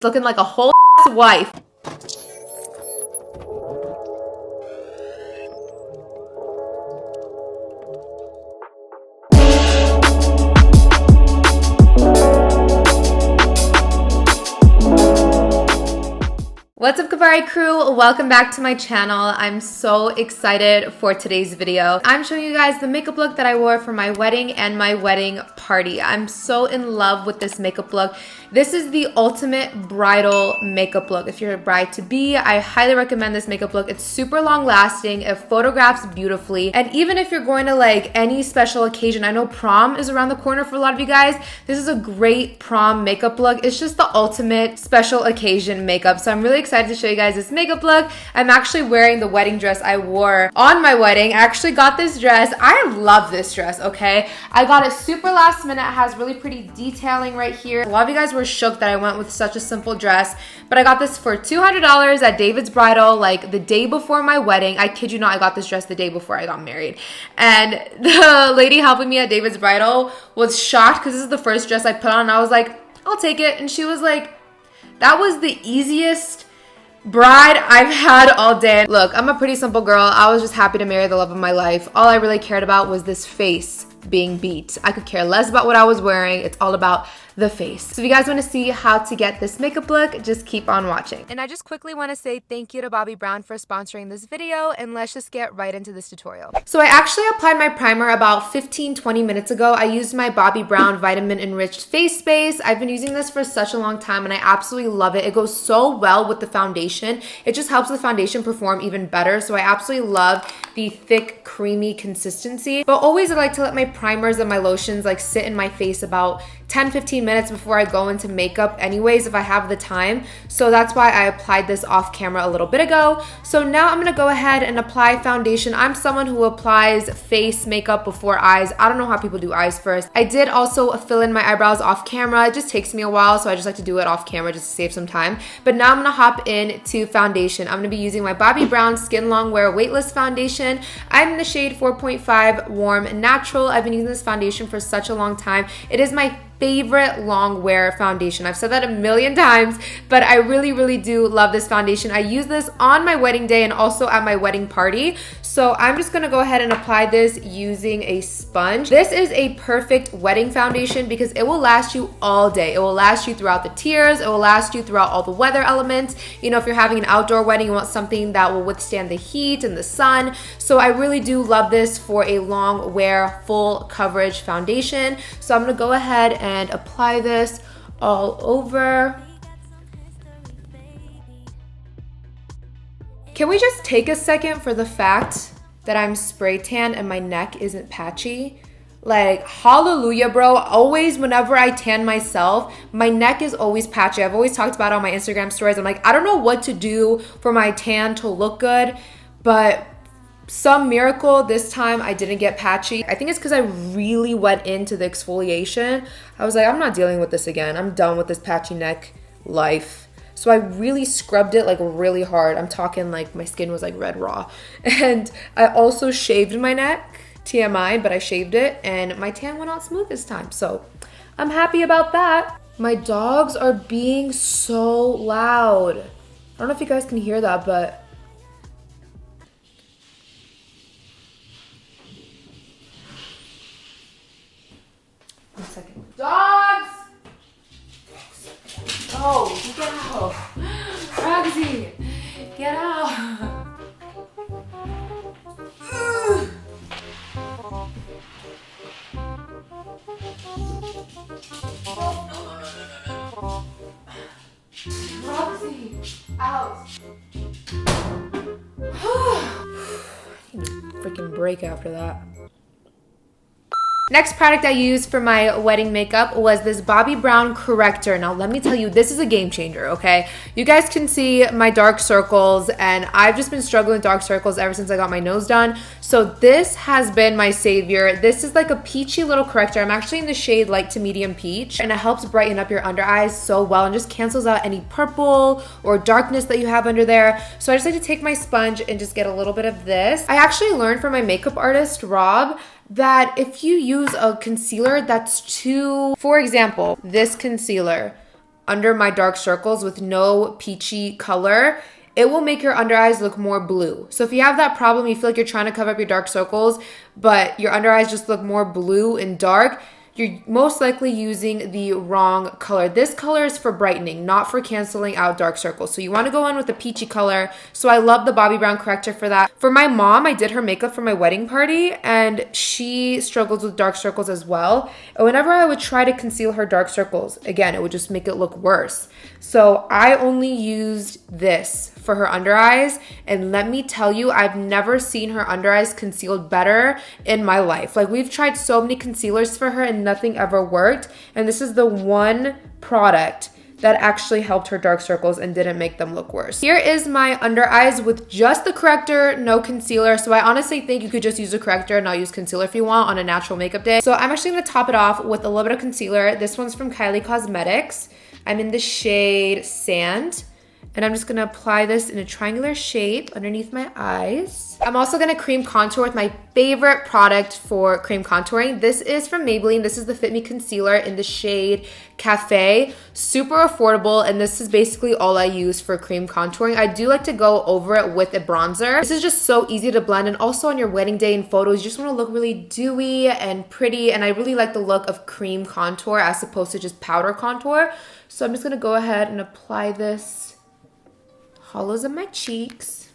Looking like a whole wife. What's up, Kavari crew? Welcome back to my channel. I'm so excited for today's video. I'm showing you guys the makeup look that I wore for my wedding and my wedding party. I'm so in love with this makeup look. This is the ultimate bridal makeup look. If you're a bride-to-be, I highly recommend this makeup look. It's super long lasting, it photographs beautifully, and even if you're going to like any special occasion, I know prom is around the corner for a lot of you guys, this is a great prom makeup look. It's just the ultimate special occasion makeup. So I'm really excited to show you guys this makeup look. I'm actually wearing the wedding dress I wore on my wedding. I actually got this dress. I love this dress, okay? I got it super last minute. It has really pretty detailing right here. A lot of you guys were shook that I went with such a simple dress, but I got this for $200 at David's Bridal, like the day before my wedding. I kid you not, I got this dress the day before I got married. And the lady helping me at David's Bridal was shocked because this is the first dress I put on, and I was like, I'll take it. And she was like, that was the easiest bride I've had all day. Look, I'm a pretty simple girl. I was just happy to marry the love of my life. All I really cared about was this face being beat. I could care less about what I was wearing. It's all about the face. So if you guys want to see how to get this makeup look, just keep on watching. And I just quickly want to say thank you to Bobbi Brown for sponsoring this video, and let's just get right into this tutorial. So I actually applied my primer about 15-20 minutes ago. I used my Bobbi Brown Vitamin Enriched Face Base. I've been using this for such a long time and I absolutely love it. It goes so well with the foundation. It just helps the foundation perform even better. So I absolutely love the thick, creamy consistency. But always I like to let my primers and my lotions like sit in my face about 10-15 minutes before I go into makeup anyways, if I have the time. So that's why I applied this off camera a little bit ago. So now I'm gonna go ahead and apply foundation. I'm someone who applies face makeup before eyes. I don't know how people do eyes first. I did also fill in my eyebrows off camera. It just takes me a while, so I just like to do it off camera just to save some time. But now I'm gonna hop into foundation. I'm gonna be using my Bobbi Brown Skin Long Wear Weightless Foundation. I'm in the shade 4.5 Warm Natural. I've been using this foundation for such a long time. It is my favorite long wear foundation. I've said that a million times, but I really do love this foundation. I use this on my wedding day and also at my wedding party. So I'm just gonna go ahead and apply this using a sponge. This is a perfect wedding foundation because it will last you all day. It will last you throughout the tears. It will last you throughout all the weather elements. You know, if you're having an outdoor wedding, you want something that will withstand the heat and the sun. So I really do love this for a long wear, full coverage foundation. So I'm gonna go ahead and apply this all over. Can we just take a second for the fact that I'm spray tan and my neck isn't patchy? Like, hallelujah, bro. Always, whenever I tan myself, my neck is always patchy. I've always talked about it on my Instagram stories. I'm like, I don't know what to do for my tan to look good, but some miracle this time I didn't get patchy. I think it's because I really went into the exfoliation. I was like, I'm not dealing with this again. I'm done with this patchy neck life. So I really scrubbed it like really hard. I'm talking like my skin was like red raw. And I also shaved my neck, TMI, but I shaved it and my tan went out smooth this time. So I'm happy about that. My dogs are being so loud. I don't know if you guys can hear that, but one second. Dogs! Oh, get out. Roxy, get out. Roxy, out. Freaking break after that. Next product I used for my wedding makeup was this Bobbi Brown Corrector. Now let me tell you, this is a game changer, okay? You guys can see my dark circles and I've just been struggling with dark circles ever since I got my nose done. So this has been my savior. This is like a peachy little corrector. I'm actually in the shade light to medium peach and it helps brighten up your under eyes so well and just cancels out any purple or darkness that you have under there. So I just like to take my sponge and just get a little bit of this. I actually learned from my makeup artist, Rob, that if you use a concealer that's too, for example, this concealer, under my dark circles with no peachy color, it will make your under eyes look more blue. So if you have that problem, you feel like you're trying to cover up your dark circles, but your under eyes just look more blue and dark, you're most likely using the wrong color. This color is for brightening, not for canceling out dark circles. So you want to go in with a peachy color. So I love the Bobbi Brown corrector for that. For my mom, I did her makeup for my wedding party, and she struggles with dark circles as well. And whenever I would try to conceal her dark circles, again, it would just make it look worse. So I only used this for her under eyes, and let me tell you, I've never seen her under eyes concealed better in my life. Like, we've tried so many concealers for her and nothing ever worked, and this is the one product that actually helped her dark circles and didn't make them look worse. Here is my under eyes with just the corrector, no concealer. So I honestly think you could just use a corrector and not use concealer if you want on a natural makeup day. So I'm actually gonna top it off with a little bit of concealer. This one's from Kylie Cosmetics. I'm in the shade Sand. And I'm just gonna apply this in a triangular shape underneath my eyes. I'm also gonna cream contour with my favorite product for cream contouring. This is from Maybelline. This is the Fit Me Concealer in the shade Cafe. Super affordable, and this is basically all I use for cream contouring. I do like to go over it with a bronzer. This is just so easy to blend, and also on your wedding day and photos, you just wanna look really dewy and pretty, and I really like the look of cream contour as opposed to just powder contour. So I'm just gonna go ahead and apply this hollows of my cheeks.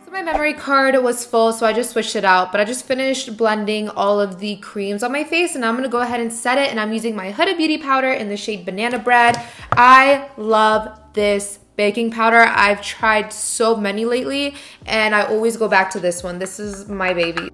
So my memory card was full, so I just switched it out, but I just finished blending all of the creams on my face, and I'm gonna go ahead and set it, and I'm using my Huda Beauty powder in the shade Banana Bread. I love this baking powder. I've tried so many lately, and I always go back to this one. This is my baby.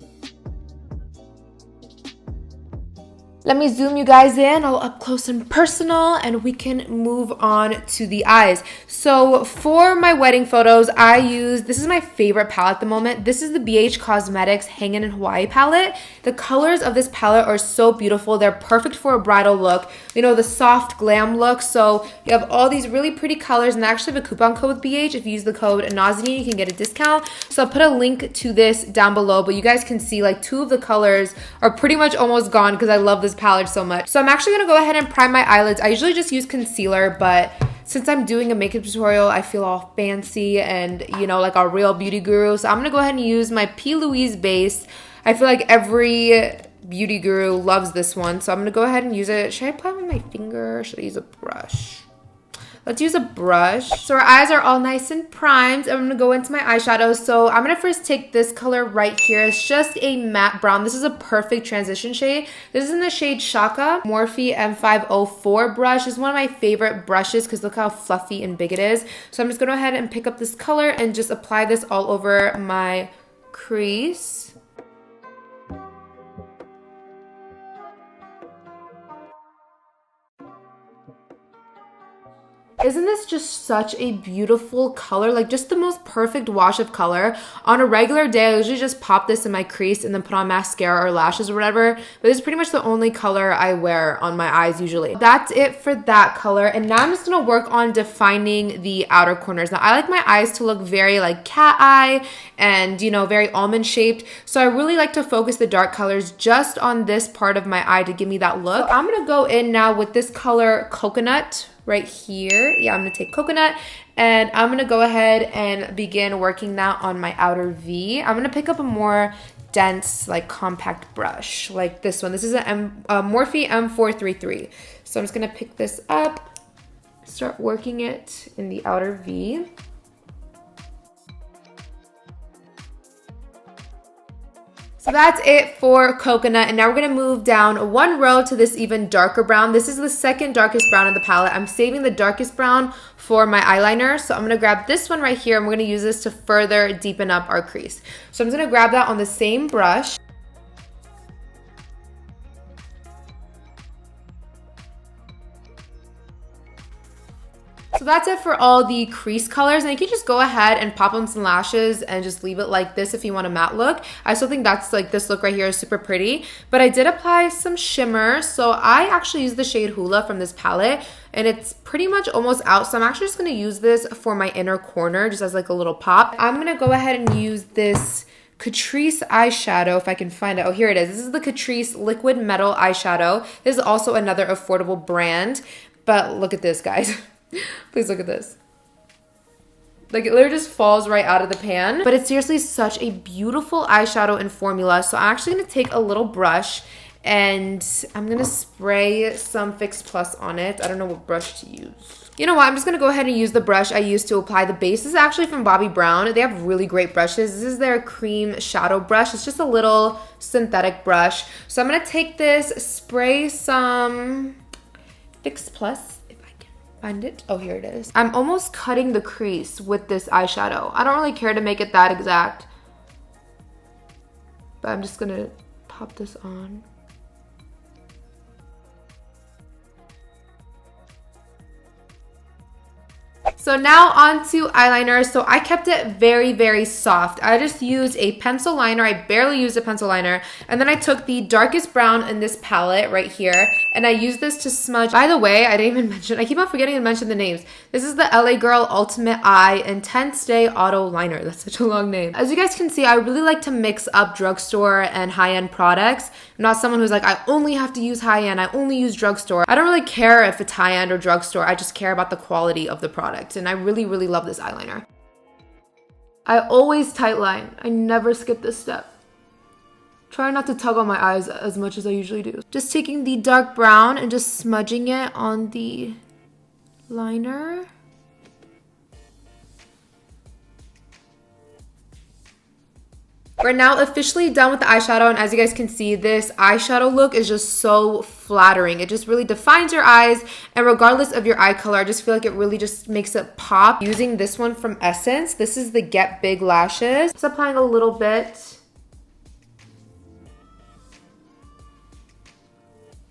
Let me zoom you guys in all up close and personal, and we can move on to the eyes. So for my wedding photos, I use, this is my favorite palette at the moment. This is the BH Cosmetics Hangin' in Hawaii palette. The colors of this palette are so beautiful. They're perfect for a bridal look. You know, the soft glam look. So you have all these really pretty colors, and I actually have a coupon code with BH. If you use the code Nazanin, you can get a discount. So I'll put a link to this down below, but you guys can see like two of the colors are pretty much almost gone because I love this palette so much. So I'm actually gonna go ahead and prime my eyelids. I usually just use concealer, but since I'm doing a makeup tutorial, I feel all fancy and, you know, like a real beauty guru. So I'm gonna go ahead and use my P. Louise base. I feel like every beauty guru loves this one, so I'm gonna go ahead and use it. Should I apply it with my finger or should I use a brush? Let's use a brush. So our eyes are all nice and primed. I'm gonna go into my eyeshadows. So I'm gonna first take this color right here. It's just a matte brown. This is a perfect transition shade. This is in the shade Shaka. Morphe M504 brush. This is one of my favorite brushes because look how fluffy and big it is. So I'm just gonna go ahead and pick up this color and just apply this all over my crease. Isn't this just such a beautiful color? Like just the most perfect wash of color. On a regular day, I usually just pop this in my crease and then put on mascara or lashes or whatever. But this is pretty much the only color I wear on my eyes usually. That's it for that color. And now I'm just gonna work on defining the outer corners. Now I like my eyes to look very like cat eye and, you know, very almond shaped. So I really like to focus the dark colors just on this part of my eye to give me that look. So I'm gonna go in now with this color Coconut right here. Yeah, I'm gonna take Coconut and I'm gonna go ahead and begin working that on my outer V. I'm gonna pick up a more dense, like compact brush, like this one. This is a Morphe M433. So I'm just gonna pick this up, start working it in the outer V. So that's it for Coconut, and now we're gonna move down one row to this even darker brown. This is the second darkest brown in the palette. I'm saving the darkest brown for my eyeliner, so I'm gonna grab this one right here and we're gonna use this to further deepen up our crease. So I'm just gonna grab that on the same brush. So that's it for all the crease colors, and you can just go ahead and pop on some lashes and just leave it like this if you want a matte look. I still think that's like this look right here is super pretty, but I did apply some shimmer. So I actually used the shade Hula from this palette and it's pretty much almost out. So I'm actually just gonna use this for my inner corner just as like a little pop. I'm gonna go ahead and use this Catrice eyeshadow, if I can find it. Oh, here it is. This is the Catrice Liquid Metal Eyeshadow. This is also another affordable brand, but look at this, guys. Please look at this. Like, it literally just falls right out of the pan. But it's seriously such a beautiful eyeshadow and formula. So I'm actually going to take a little brush and I'm going to spray some Fix Plus on it. I don't know what brush to use. You know what? I'm just going to go ahead and use the brush I used to apply the base. This is actually from Bobbi Brown. They have really great brushes. This is their cream shadow brush. It's just a little synthetic brush. So I'm going to take this, spray some Fix Plus. Find it. Oh, here it is. I'm almost cutting the crease with this eyeshadow. I don't really care to make it that exact, but I'm just gonna pop this on. So now on to eyeliner. So I kept it very, very soft. I just used a pencil liner. I barely used a pencil liner. And then I took the darkest brown in this palette right here, and I used this to smudge. By the way, I didn't even mention, I keep on forgetting to mention the names. This is the LA Girl Ultimate Eye Intense Day Auto Liner. That's such a long name. As you guys can see, I really like to mix up drugstore and high-end products. I'm not someone who's like, I only have to use high-end, I only use drugstore. I don't really care if it's high-end or drugstore. I just care about the quality of the product. And I really, really love this eyeliner. I always tight line. I never skip this step. Try not to tug on my eyes as much as I usually do. Just taking the dark brown and just smudging it on the liner. We're now officially done with the eyeshadow, and as you guys can see, this eyeshadow look is just so flattering. It just really defines your eyes, and regardless of your eye color, I just feel like it really just makes it pop. Using this one from Essence, this is the Get Big Lashes. Just applying a little bit.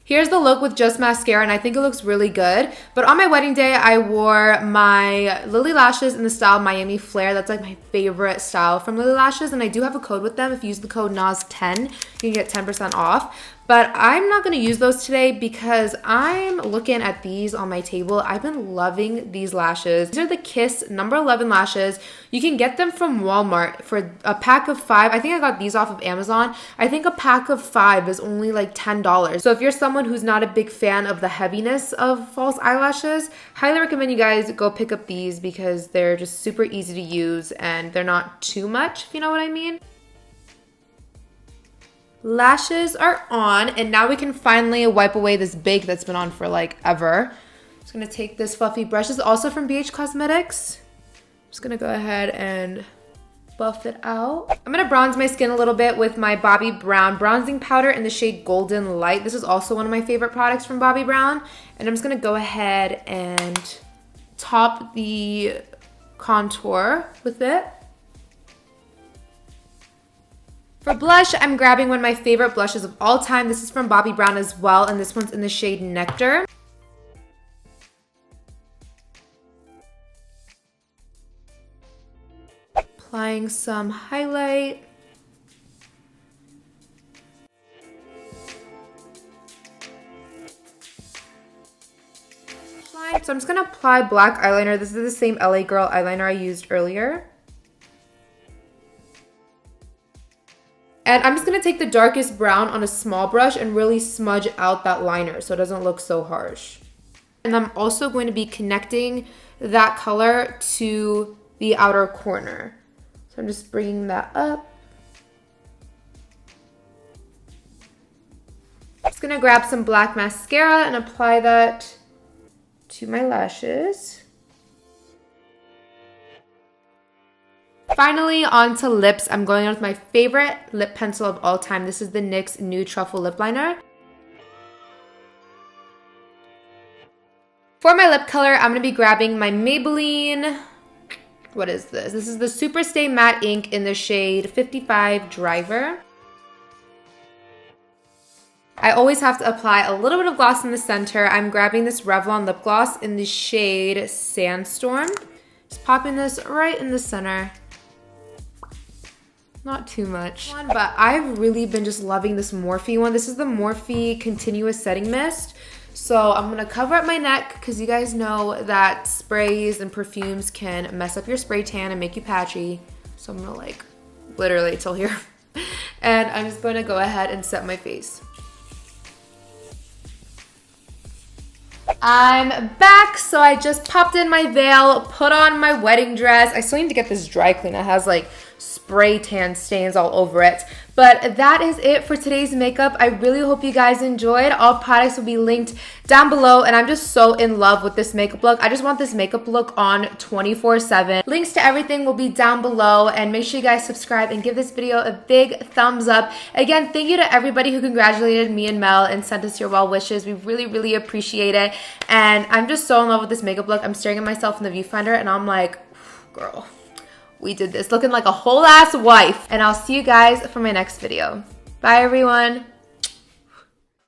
Here's the look with just mascara, and I think it looks really good. But on my wedding day, I wore my Lily Lashes in the style Miami Flare. That's like my favorite style from Lily Lashes, and I do have a code with them. If you use the code NAZ10, you can get 10% off. But I'm not going to use those today because I'm looking at these on my table. I've been loving these lashes. These are the Kiss number 11 lashes. You can get them from Walmart for a pack of 5. I think I got these off of Amazon. I think a pack of 5 is only like $10. So if you're someone who's not a big fan of the heaviness of false eyelashes, highly recommend you guys go pick up these because they're just super easy to use and they're not too much, if you know what I mean. Lashes are on, and now we can finally wipe away this bake that's been on for like ever. Just gonna take this fluffy brush. This is also from BH Cosmetics. Just gonna go ahead and buff it out. I'm gonna bronze my skin a little bit with my Bobbi Brown bronzing powder in the shade Golden Light. This is also one of my favorite products from Bobbi Brown. And I'm just gonna go ahead and top the contour with it. For blush, I'm grabbing one of my favorite blushes of all time. This is from Bobbi Brown as well, and this one's in the shade Nectar. Applying some highlight. So I'm just gonna apply black eyeliner. This is the same LA Girl eyeliner I used earlier. And I'm just going to take the darkest brown on a small brush and really smudge out that liner so it doesn't look so harsh. And I'm also going to be connecting that color to the outer corner. So I'm just bringing that up. Just going to grab some black mascara and apply that to my lashes. Finally, on to lips. I'm going on with my favorite lip pencil of all time. This is the NYX Nude Truffle Lip Liner. For my lip color, I'm going to be grabbing my Maybelline. What is this? This is the Super Stay Matte Ink in the shade 55 Driver. I always have to apply a little bit of gloss in the center. I'm grabbing this Revlon lip gloss in the shade Sandstorm. Just popping this right in the center. Not too much. But I've really been just loving this Morphe one. This is the Morphe Continuous Setting Mist. So I'm gonna cover up my neck because you guys know that sprays and perfumes can mess up your spray tan and make you patchy. So I'm gonna like literally till here. And I'm just going to go ahead and set my face. I'm back, so I just popped in my veil, put on my wedding dress. I still need to get this dry clean. It has like spray tan stains all over it. But that is it for today's makeup. I really hope you guys enjoyed. All products will be linked down below, and I'm just so in love with this makeup look. I just want this makeup look on 24/7. Links to everything will be down below, and make sure you guys subscribe and give this video a big thumbs up. Again, thank you to everybody who congratulated me and Mel and sent us your well wishes. We really, really appreciate it, and I'm just so in love with this makeup look. I'm staring at myself in the viewfinder, and I'm like, girl, we did this, looking like a whole ass wife. And I'll see you guys for my next video. Bye, everyone.